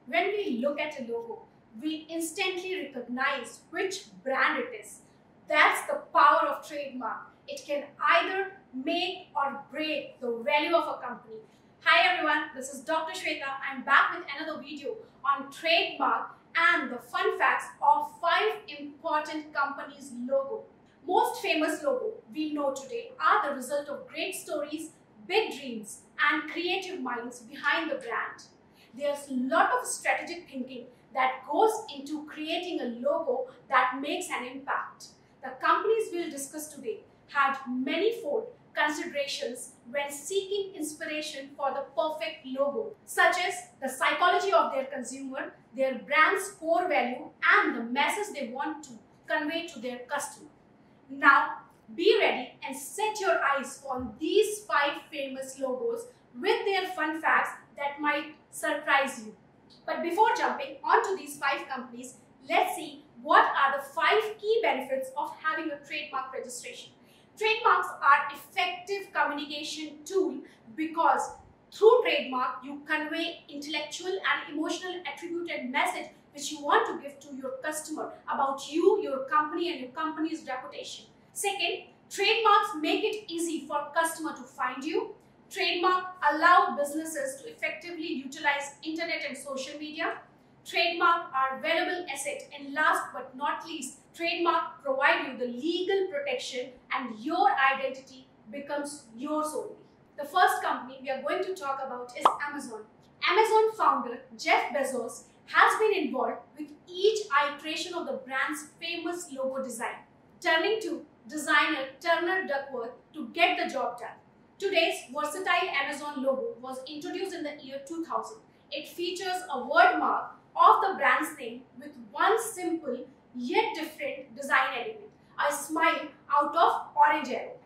When we look at a logo, we instantly recognize which brand it is. That's the power of trademark. It can either make or break the value of a company. Hi everyone, this is Dr. Shweta. I'm back with another video on trademark and the fun facts of 5 important companies' logo. Most famous logo we know today are the result of great stories, big dreams, and creative minds behind the brand. There's a lot of strategic thinking that goes into creating a logo that makes an impact. The companies we'll discuss today had manifold considerations when seeking inspiration for the perfect logo, such as the psychology of their consumer, their brand's core value, and the message they want to convey to their customer. Now, be ready and set your eyes on these 5 famous logos with their fun facts that might surprise you. But before jumping onto these 5 companies, let's see what are the 5 key benefits of having a trademark registration. Trademarks are effective communication tool because through trademark you convey intellectual and emotional attributed message which you want to give to your customer about you, your company, and your company's reputation. Second, trademarks make it easy for customer to find you. Trademark allow businesses to effectively utilize internet and social media. Trademark are valuable asset, and last but not least, trademark provide you the legal protection and your identity becomes yours only. The first company we are going to talk about is Amazon. Amazon founder Jeff Bezos has been involved with each iteration of the brand's famous logo design, turning to designer Turner Duckworth to get the job done. Today's versatile Amazon logo was introduced in the year 2000. It features a word mark of the brand's name with one simple yet different design element, a smile out of orange arrow.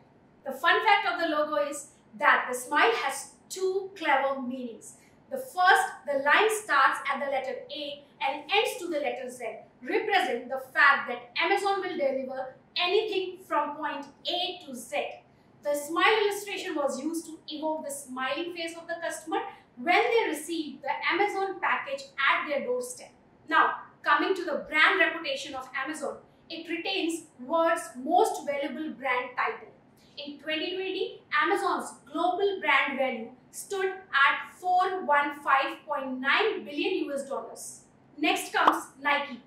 The fun fact of the logo is that the smile has 2 clever meanings. The first, the line starts at the letter A and ends to the letter Z, represent the fact that Amazon will deliver anything from point A to Z. The smile illustration was used to evoke the smiling face of the customer when they receive the Amazon package at their doorstep. Now, coming to the brand reputation of Amazon, it retains world's most valuable brand title. In 2020, Amazon's global brand value stood at $415.9 billion US. Next comes Nike.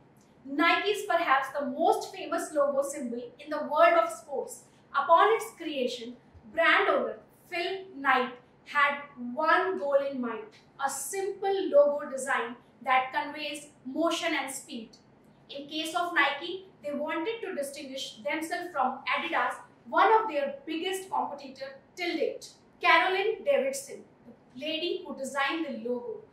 Nike is perhaps the most famous logo symbol in the world of sports. Upon its creation, brand owner Phil Knight had one goal in mind, a simple logo design that conveys motion and speed. In case of Nike, they wanted to distinguish themselves from Adidas, one of their biggest competitors till date. Carolyn Davidson, the lady who designed the logo,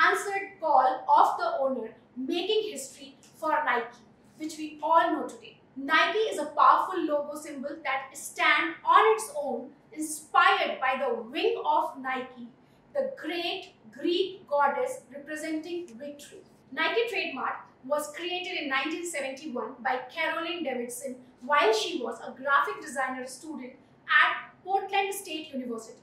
answered call of the owner, making history for Nike, which we all know today. Nike is a powerful logo symbol that stands on its own, inspired by the wing of Nike, the great Greek goddess representing victory. Nike trademark was created in 1971 by Carolyn Davidson while she was a graphic designer student at Portland State University.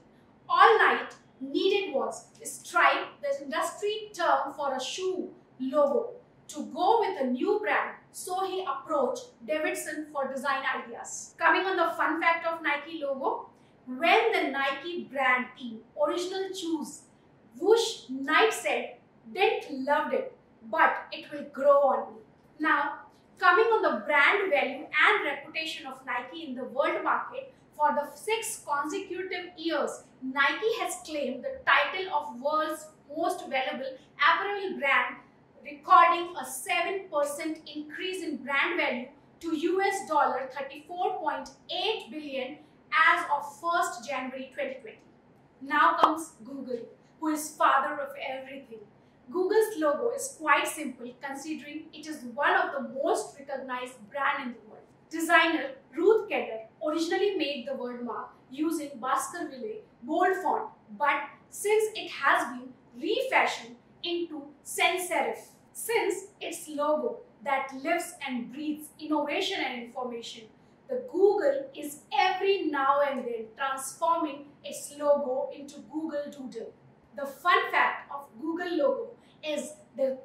All Knight needed was stripe, the industry term for a shoe logo, to go with a new brand, so he approached Davidson for design ideas. Coming on the fun fact of Nike logo, when the Nike brand team original choose whoosh, Knight said, didn't loved it, but it will grow on me. Now, coming on the brand value and reputation of Nike in the world market, for the 6 consecutive years, Nike has claimed the title of world's most valuable apparel brand, recording a 7% increase in brand value to US $34.8 billion as of 1st January 2020. Now comes Google, who is father of everything. Google's logo is quite simple considering it is one of the most recognized brands in the world. Designer Ruth Kedder originally made the word mark using Baskerville bold font, but since it has been refashioned into sans serif, since its logo that lives and breathes innovation and information, the Google is every now and then transforming its logo into Google Doodle. The fun fact of Google logo is the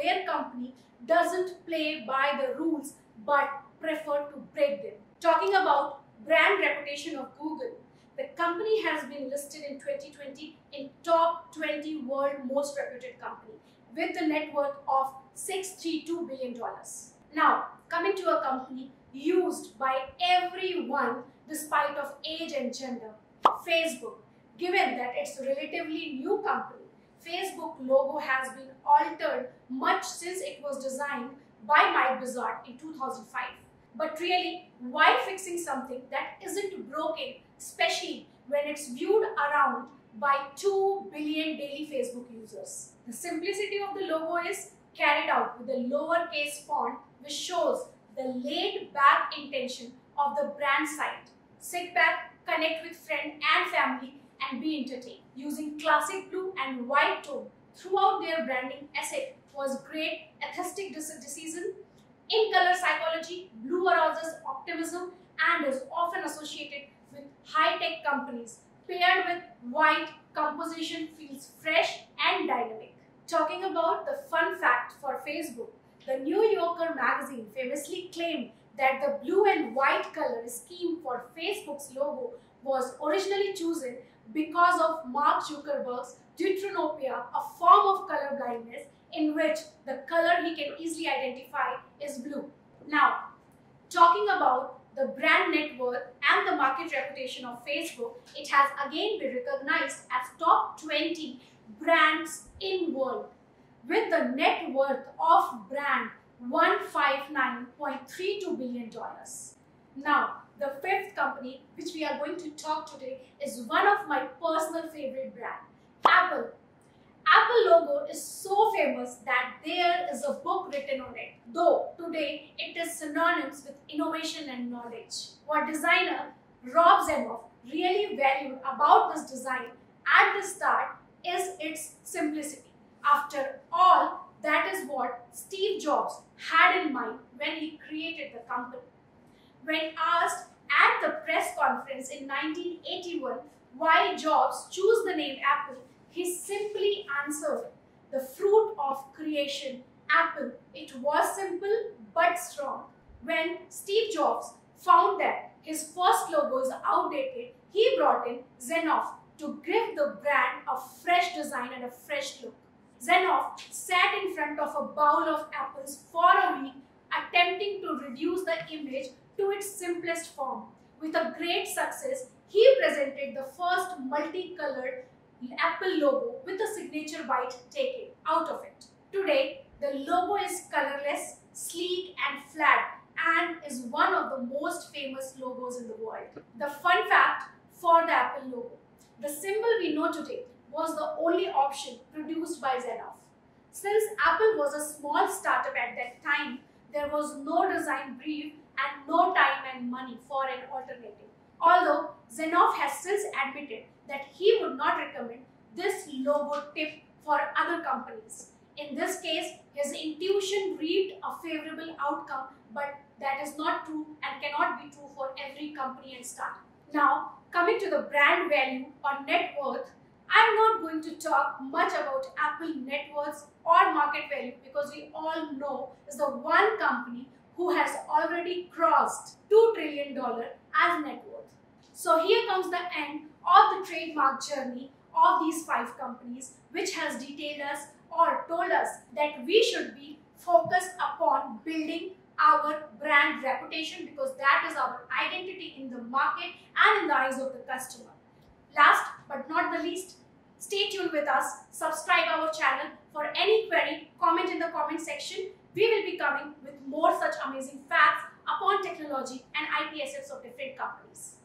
their company doesn't play by the rules but prefer to break them. Talking about brand reputation of Google, the company has been listed in 2020 in top 20 world most reputed company with a net worth of $632 billion. Now, coming to a company used by everyone despite of age and gender, Facebook. Given that it's a relatively new company, Facebook logo has been altered much since it was designed by Mike Bizarre in 2005. But really, why fixing something that isn't broken, especially when it's viewed around by 2 billion daily Facebook users? The simplicity of the logo is carried out with a lowercase font which shows the laid-back intention of the brand site. Sit back, connect with friends and family and be entertained. Using classic blue and white tone throughout their branding asset was great aesthetic decision. In color psychology, blue arouses optimism and is often associated with high-tech companies. Paired with white, composition feels fresh and dynamic. Talking about the fun fact for Facebook, the New Yorker magazine famously claimed that the blue and white color scheme for Facebook's logo was originally chosen because of Mark Zuckerberg's deuteranopia, a form of color blindness in which the color he can easily identify is blue. Now, talking about the brand net worth and the market reputation of Facebook, it has again been recognized as top 20 brands in world with the net worth of brand $159.32 billion. Now, the fifth company which we are going to talk today is one of my personal favorite brand, Apple. Apple logo is so famous that there is a book written on it, though today it is synonymous with innovation and knowledge. What designer Rob Zenoff really valued about this design at the start is its simplicity. After all, that is what Steve Jobs had in mind when he created the company. When asked at the press conference in 1981 why Jobs chose the name Apple, he simply answered, "The fruit of creation, Apple." It was simple but strong. When Steve Jobs found that his first logo is outdated, he brought in Zenoff to give the brand a fresh design and a fresh look. Zenoff sat in front of a bowl of apples for a week, attempting to reduce the image to its simplest form. With a great success, he presented the first multicolored Apple logo with a signature bite taken out of it. Today, the logo is colorless, sleek and flat and is one of the most famous logos in the world. The fun fact for the Apple logo: the symbol we know today was the only option produced by Zenoff. Since Apple was a small startup at that time, there was no design brief and no time and money for an alternative. Although Zenoff has since admitted that he would not recommend this logo tip for other companies. In this case, his intuition reaped a favorable outcome, but that is not true and cannot be true for every company and startup. Now, coming to the brand value or net worth, I'm not going to talk much about Apple net worth or market value because we all know is the one company who has already crossed $2 trillion as net worth. So here comes the end of the trademark journey of these 5 companies, which has detailed us or told us that we should be focused upon building our brand reputation because that is our identity in the market and in the eyes of the customer. Last but not the least, stay tuned with us, subscribe our channel. For any query, comment in the comment section. We will be coming with more such amazing facts upon technology and IP assets of different companies.